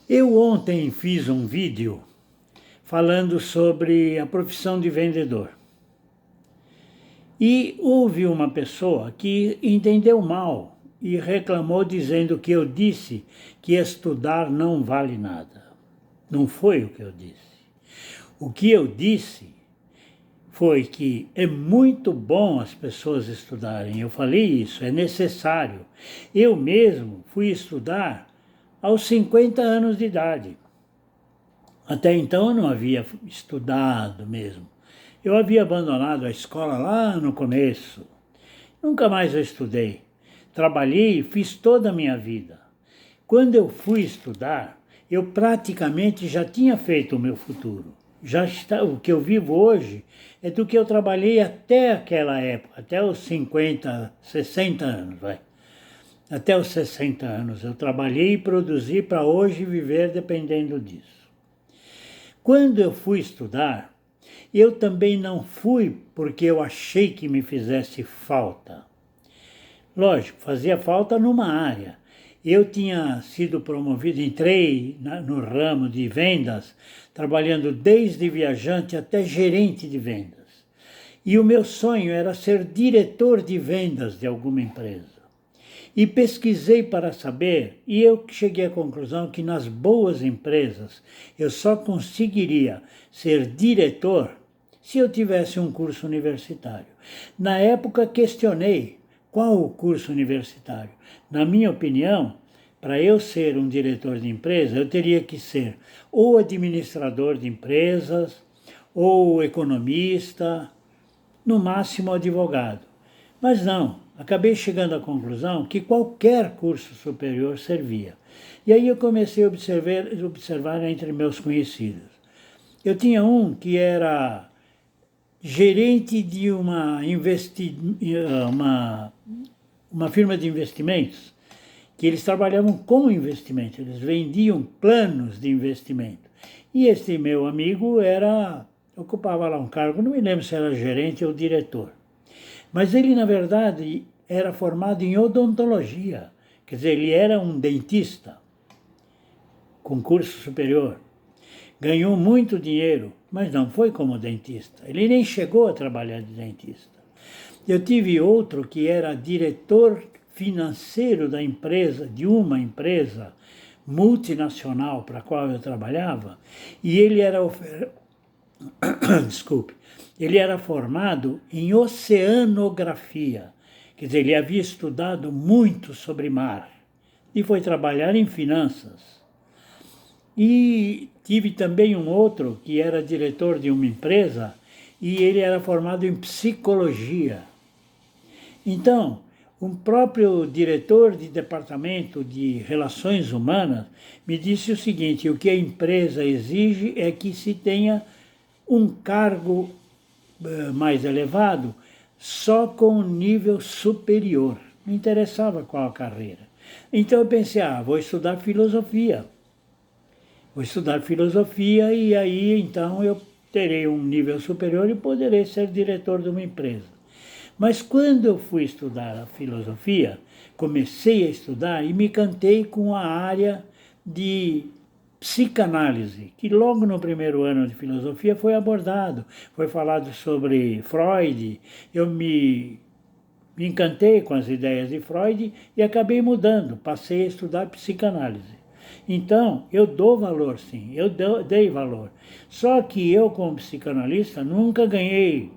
Eu ontem fiz um vídeo falando sobre a profissão de vendedor. E houve uma pessoa que entendeu mal e reclamou dizendo que eu disse que estudar não vale nada. Não foi o que eu disse. O que eu disse foi que é muito bom as pessoas estudarem. Eu falei isso, é necessário. Eu mesmo fui estudar aos 50 anos de idade. Até então eu não havia estudado mesmo. Eu havia abandonado a escola lá no começo. Nunca mais eu estudei. Trabalhei e fiz toda a minha vida. Quando eu fui estudar, eu praticamente já tinha feito o meu futuro. Já está, o que eu vivo hoje é do que eu trabalhei até aquela época, até os 50, 60 anos, vai. Até os 60 anos eu trabalhei e produzi para hoje viver dependendo disso. Quando eu fui estudar, eu também não fui porque eu achei que me fizesse falta. Lógico, fazia falta numa área. Eu tinha sido promovido, entrei no ramo de vendas, trabalhando desde viajante até gerente de vendas. E o meu sonho era ser diretor de vendas de alguma empresa. E pesquisei para saber, e eu cheguei à conclusão que nas boas empresas eu só conseguiria ser diretor se eu tivesse um curso universitário. Na época questionei qual o curso universitário. Na minha opinião, para eu ser um diretor de empresa, eu teria que ser ou administrador de empresas, ou economista, no máximo advogado. Mas não, acabei chegando à conclusão que qualquer curso superior servia. E aí eu comecei a observar entre meus conhecidos. Eu tinha um que era gerente de uma firma de investimentos, que eles trabalhavam com investimento, eles vendiam planos de investimento. E esse meu amigo ocupava lá um cargo, não me lembro se era gerente ou diretor. Mas ele, na verdade, era formado em odontologia. Quer dizer, ele era um dentista com curso superior. Ganhou muito dinheiro, mas não foi como dentista. Ele nem chegou a trabalhar de dentista. Eu tive outro que era diretor financeiro da empresa, de uma empresa multinacional para a qual eu trabalhava, e ele era desculpe, ele era formado em oceanografia, quer dizer, ele havia estudado muito sobre mar e foi trabalhar em finanças. E tive também um outro que era diretor de uma empresa e ele era formado em psicologia. Então, um próprio diretor de departamento de relações humanas me disse o seguinte: o que a empresa exige é que se tenha um cargo mais elevado só com um nível superior. Não interessava qual a carreira. Então eu pensei, vou estudar filosofia. Vou estudar filosofia e aí então eu terei um nível superior e poderei ser diretor de uma empresa. Mas quando eu fui estudar a filosofia, comecei a estudar e me encantei com a área de psicanálise, que logo no primeiro ano de filosofia foi abordado, foi falado sobre Freud. Eu me encantei com as ideias de Freud e acabei mudando, passei a estudar psicanálise. Então, eu dou valor, sim, eu dei valor. Só que eu, como psicanalista, nunca ganhei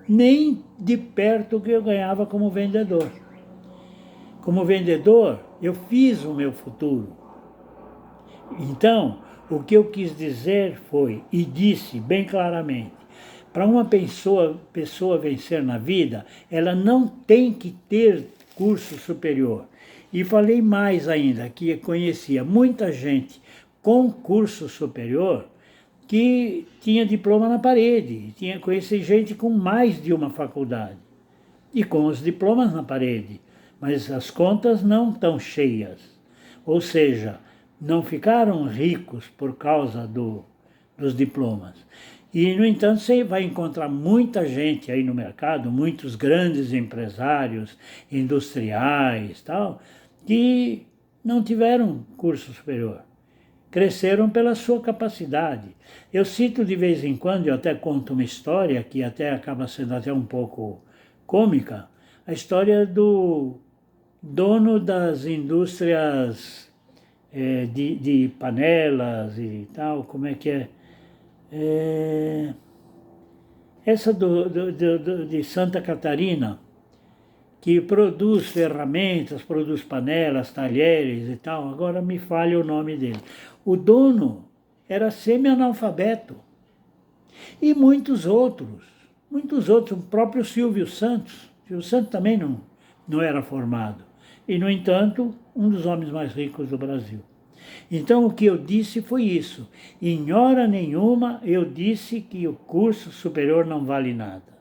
nem de perto o que eu ganhava como vendedor. Como vendedor, eu fiz o meu futuro. Então, o que eu quis dizer foi, e disse bem claramente, para uma pessoa vencer na vida, ela não tem que ter curso superior. E falei mais ainda, que conhecia muita gente com curso superior que tinha diploma na parede, conheci gente com mais de uma faculdade e com os diplomas na parede, mas as contas não estão cheias. Ou seja, não ficaram ricos por causa dos diplomas. E, no entanto, você vai encontrar muita gente aí no mercado, muitos grandes empresários, industriais, tal, que não tiveram curso superior. cresceram pela sua capacidade. Eu cito de vez em quando, eu até conto uma história que até acaba sendo até um pouco cômica, a história do dono das indústrias de panelas e tal, como é que é? Essa de Santa Catarina, que produz ferramentas, produz panelas, talheres e tal, agora me falha o nome dele. O dono era semi-analfabeto. E muitos outros, o próprio Silvio Santos. Silvio Santos também não era formado. E, no entanto, um dos homens mais ricos do Brasil. Então, o que eu disse foi isso. Em hora nenhuma eu disse que o curso superior não vale nada.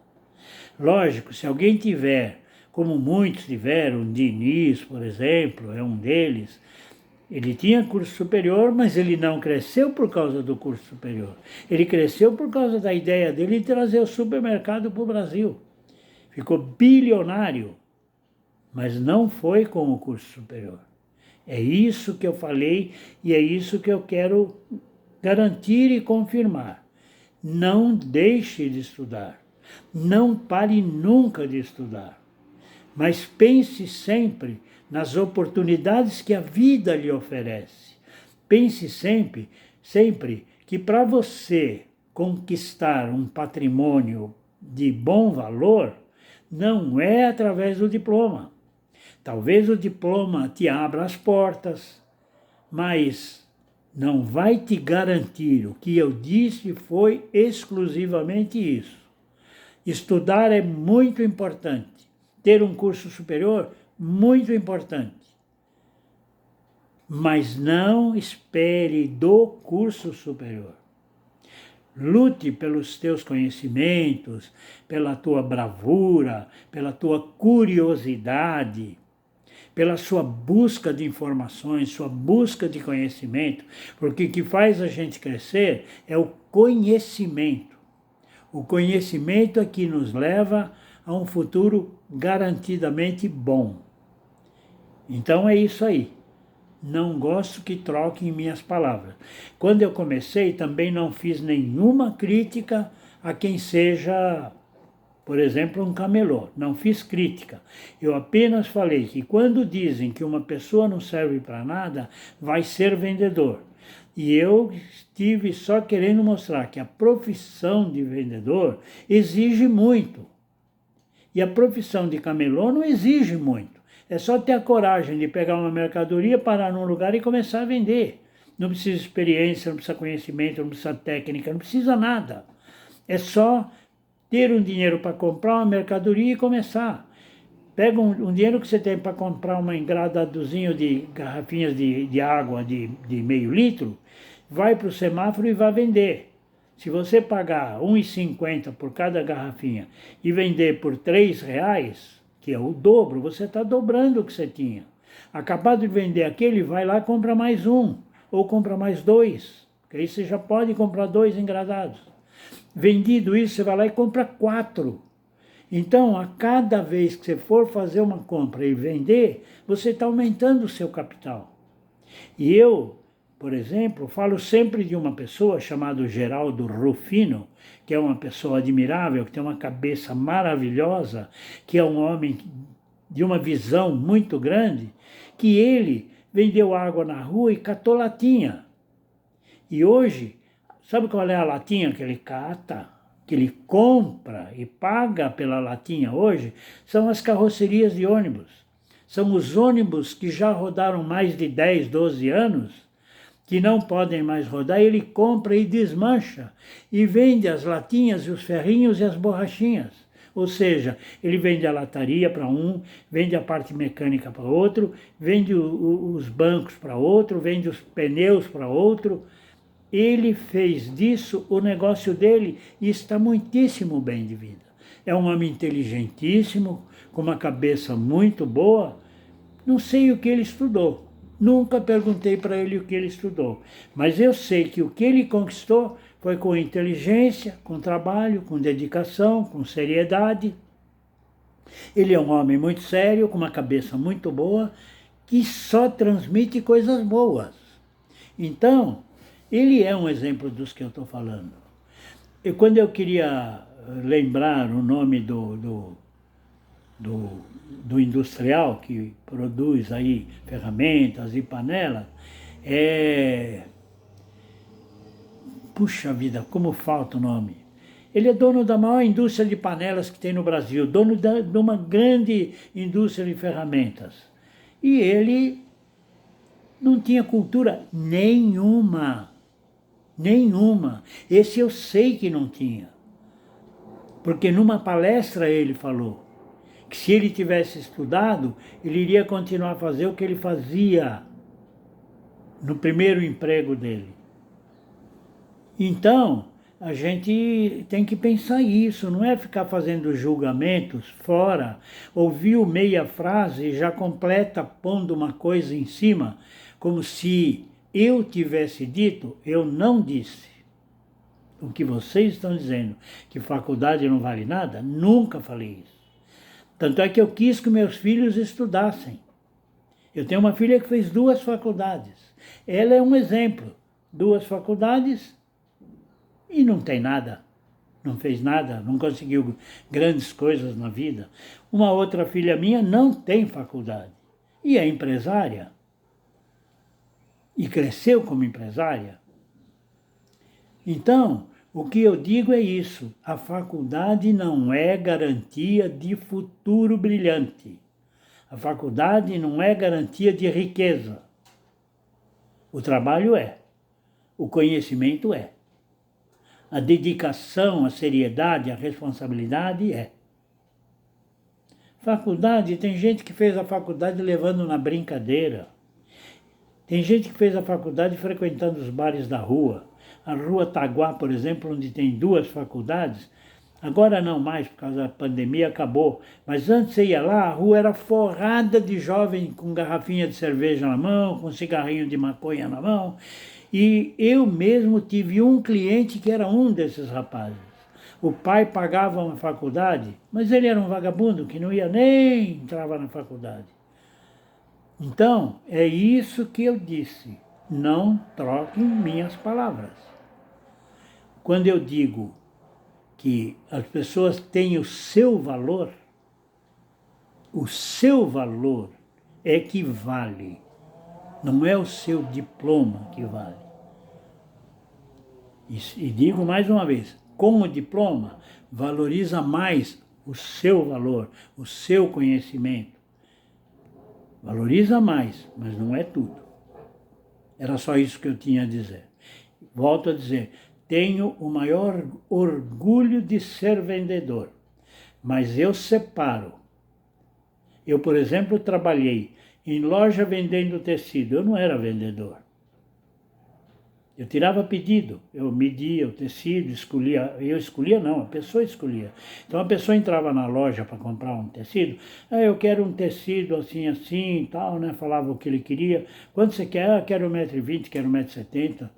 Lógico, se alguém tiver, como muitos tiveram, Diniz, por exemplo, é um deles, ele tinha curso superior, mas ele não cresceu por causa do curso superior. Ele cresceu por causa da ideia dele de trazer o supermercado para o Brasil. Ficou bilionário, mas não foi com o curso superior. É isso que eu falei e é isso que eu quero garantir e confirmar. Não deixe de estudar. Não pare nunca de estudar. Mas pense sempre nas oportunidades que a vida lhe oferece. Pense sempre que para você conquistar um patrimônio de bom valor, não é através do diploma. Talvez o diploma te abra as portas, mas não vai te garantir. O que eu disse foi exclusivamente isso. Estudar é muito importante. Ter um curso superior, muito importante. Mas não espere do curso superior. Lute pelos teus conhecimentos, pela tua bravura, pela tua curiosidade, pela sua busca de informações, sua busca de conhecimento, porque o que faz a gente crescer é o conhecimento. O conhecimento é que nos leva a um futuro garantidamente bom. Então é isso aí. Não gosto que troquem minhas palavras. Quando eu comecei, também não fiz nenhuma crítica a quem seja, por exemplo, um camelô. Não fiz crítica. Eu apenas falei que quando dizem que uma pessoa não serve para nada, vai ser vendedor. E eu estive só querendo mostrar que a profissão de vendedor exige muito. E a profissão de camelô não exige muito. É só ter a coragem de pegar uma mercadoria, parar num lugar e começar a vender. Não precisa experiência, não precisa conhecimento, não precisa técnica, não precisa nada. É só ter um dinheiro para comprar uma mercadoria e começar. Pega um dinheiro que você tem para comprar um engradadozinho de garrafinhas de água de meio litro, vai para o semáforo e vai vender. Se você pagar R$ 1,50 por cada garrafinha e vender por R$ 3, que é o dobro, você está dobrando o que você tinha. Acabado de vender aquele, vai lá e compra mais um, ou compra mais dois, porque aí você já pode comprar 2 engradados. Vendido isso, você vai lá e compra 4. Então, a cada vez que você for fazer uma compra e vender, você está aumentando o seu capital. E eu, por exemplo, falo sempre de uma pessoa chamada Geraldo Rufino, que é uma pessoa admirável, que tem uma cabeça maravilhosa, que é um homem de uma visão muito grande, que ele vendeu água na rua e catou latinha. E hoje, sabe qual é a latinha que ele cata, que ele compra e paga pela latinha hoje? São as carrocerias de ônibus. São os ônibus que já rodaram mais de 10, 12 anos, que não podem mais rodar, ele compra e desmancha e vende as latinhas e os ferrinhos e as borrachinhas. Ou seja, ele vende a lataria para um, vende a parte mecânica para outro, vende os bancos para outro, vende os pneus para outro. Ele fez disso o negócio dele e está muitíssimo bem de vida. É um homem inteligentíssimo, com uma cabeça muito boa. Não sei o que ele estudou. Nunca perguntei para ele o que ele estudou. Mas eu sei que o que ele conquistou foi com inteligência, com trabalho, com dedicação, com seriedade. Ele é um homem muito sério, com uma cabeça muito boa, que só transmite coisas boas. Então, ele é um exemplo dos que eu estou falando. E quando eu queria lembrar o nome do industrial que produz aí ferramentas e panelas, puxa vida, como falta o nome. Ele é dono da maior indústria de panelas que tem no Brasil, dono de uma grande indústria de ferramentas. E ele não tinha cultura nenhuma. Nenhuma. Esse eu sei que não tinha. Porque numa palestra ele falou que se ele tivesse estudado, ele iria continuar a fazer o que ele fazia no primeiro emprego dele. Então, a gente tem que pensar isso, não é ficar fazendo julgamentos fora, ouviu meia frase e já completa pondo uma coisa em cima, como se eu tivesse dito, eu não disse. O que vocês estão dizendo, que faculdade não vale nada, nunca falei isso. Tanto é que eu quis que meus filhos estudassem. Eu tenho uma filha que fez 2 faculdades. Ela é um exemplo. 2 faculdades e não tem nada. Não fez nada, não conseguiu grandes coisas na vida. Uma outra filha minha não tem faculdade e é empresária. E cresceu como empresária. Então, o que eu digo é isso, a faculdade não é garantia de futuro brilhante. A faculdade não é garantia de riqueza. O trabalho é, o conhecimento é. A dedicação, a seriedade, a responsabilidade é. Faculdade, tem gente que fez a faculdade levando na brincadeira. Tem gente que fez a faculdade frequentando os bares da rua. A Rua Taguá, por exemplo, onde tem 2 faculdades, agora não mais, por causa da pandemia, acabou. Mas antes você ia lá, a rua era forrada de jovens com garrafinha de cerveja na mão, com cigarrinho de maconha na mão. E eu mesmo tive um cliente que era um desses rapazes. O pai pagava uma faculdade, mas ele era um vagabundo que não ia nem entrava na faculdade. Então, é isso que eu disse. Não troquem minhas palavras. Quando eu digo que as pessoas têm o seu valor é que vale. Não é o seu diploma que vale. E digo mais uma vez, com o diploma, valoriza mais o seu valor, o seu conhecimento. Valoriza mais, mas não é tudo. Era só isso que eu tinha a dizer. Volto a dizer, tenho o maior orgulho de ser vendedor, mas eu separo. Eu, por exemplo, trabalhei em loja vendendo tecido, eu não era vendedor. Eu tirava pedido, eu media o tecido, escolhia não, a pessoa escolhia. Então a pessoa entrava na loja para comprar um tecido, eu quero um tecido assim, assim, tal, né? Falava o que ele queria. Quanto você quer? Quero 1,20 m, quero 1,70 m,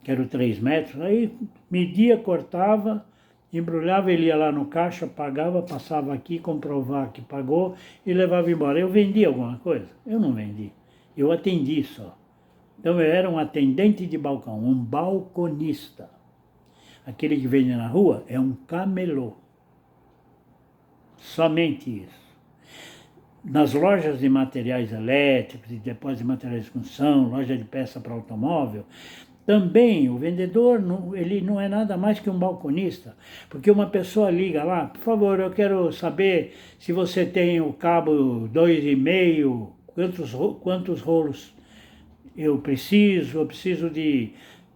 quero 3 metros. Aí media, cortava, embrulhava, ele ia lá no caixa, pagava, passava aqui, comprovar que pagou e levava embora. Eu vendia alguma coisa? Eu não vendi, eu atendi só. Então eu era um atendente de balcão, um balconista. Aquele que vende na rua é um camelô. Somente isso. Nas lojas de materiais elétricos, de depósitos de materiais de construção, loja de peça para automóvel, também o vendedor ele não é nada mais que um balconista. Porque uma pessoa liga lá, por favor, eu quero saber se você tem o cabo 2,5, quantos rolos eu preciso de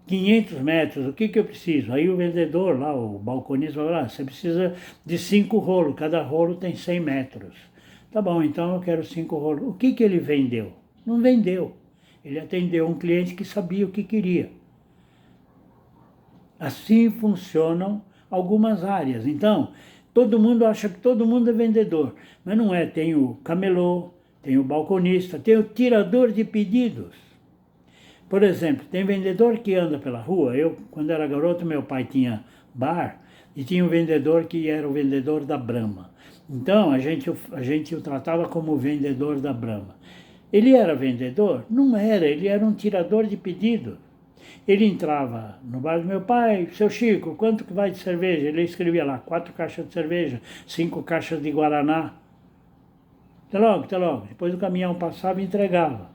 500 metros, o que eu preciso? Aí o vendedor lá, o balconista, vai lá, você precisa de 5 rolos, cada rolo tem 100 metros. Tá bom, então eu quero 5 rolos. O que ele vendeu? Não vendeu. Ele atendeu um cliente que sabia o que queria. Assim funcionam algumas áreas. Então, todo mundo acha que todo mundo é vendedor, mas não é. Tem o camelô, tem o balconista, tem o tirador de pedidos. Por exemplo, tem vendedor que anda pela rua. Eu, quando era garoto, meu pai tinha bar e tinha um vendedor que era o vendedor da Brahma. Então, a gente o tratava como vendedor da Brahma. Ele era vendedor? Não era, ele era um tirador de pedido. Ele entrava no bar do meu pai, seu Chico, quanto que vai de cerveja? Ele escrevia lá, 4 caixas de cerveja, 5 caixas de Guaraná. Até logo, até logo. Depois o caminhão passava e entregava.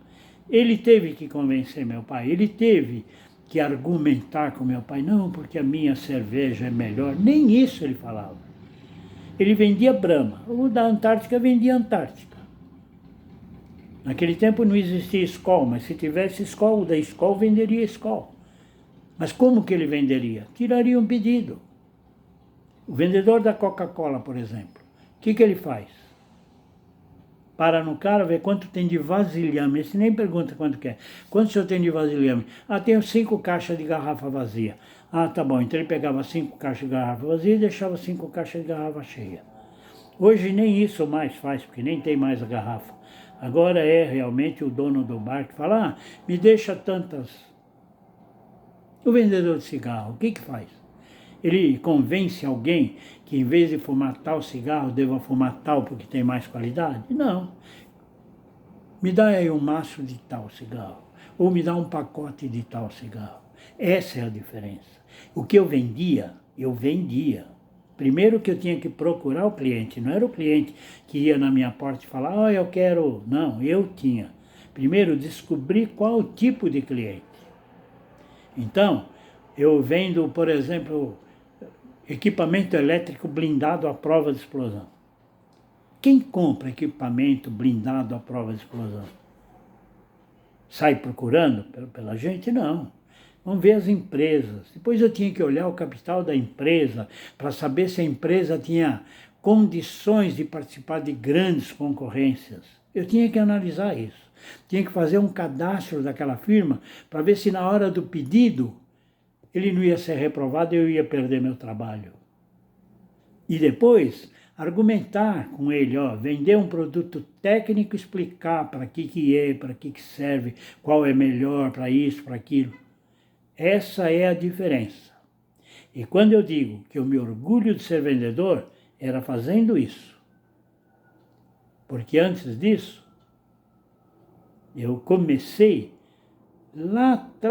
Ele teve que convencer meu pai, ele teve que argumentar com meu pai, não, porque a minha cerveja é melhor. Nem isso ele falava. Ele vendia Brahma. O da Antártica vendia Antártica. Naquele tempo não existia Skol, mas se tivesse Skol, o da Skol venderia Skol. Mas como que ele venderia? Tiraria um pedido. O vendedor da Coca-Cola, por exemplo, o que ele faz? Para no cara, vê quanto tem de vasilhame. Esse nem pergunta quanto quer. Quanto o senhor tem de vasilhame? Ah, tenho 5 caixas de garrafa vazia. Ah, tá bom. Então ele pegava 5 caixas de garrafa vazia e deixava 5 caixas de garrafa cheia. Hoje nem isso mais faz, porque nem tem mais a garrafa. Agora é realmente o dono do bar que fala, me deixa tantas. O vendedor de cigarro, o que faz? Ele convence alguém que em vez de fumar tal cigarro, deva fumar tal porque tem mais qualidade? Não. Me dá aí um maço de tal cigarro, ou me dá um pacote de tal cigarro. Essa é a diferença. O que eu vendia. Primeiro que eu tinha que procurar o cliente, não era o cliente que ia na minha porta e falava, eu quero... Não, eu tinha. Primeiro descobrir qual o tipo de cliente. Então, eu vendo, por exemplo, equipamento elétrico blindado à prova de explosão. Quem compra equipamento blindado à prova de explosão? Sai procurando pela gente? Não. Vamos ver as empresas. Depois eu tinha que olhar o capital da empresa para saber se a empresa tinha condições de participar de grandes concorrências. Eu tinha que analisar isso. Tinha que fazer um cadastro daquela firma para ver se na hora do pedido ele não ia ser reprovado e eu ia perder meu trabalho. E depois argumentar com ele, vender um produto técnico, explicar para que é, para que serve, qual é melhor para isso, para aquilo. Essa é a diferença. E quando eu digo que eu me orgulho de ser vendedor, era fazendo isso. Porque antes disso, eu comecei lá atrás,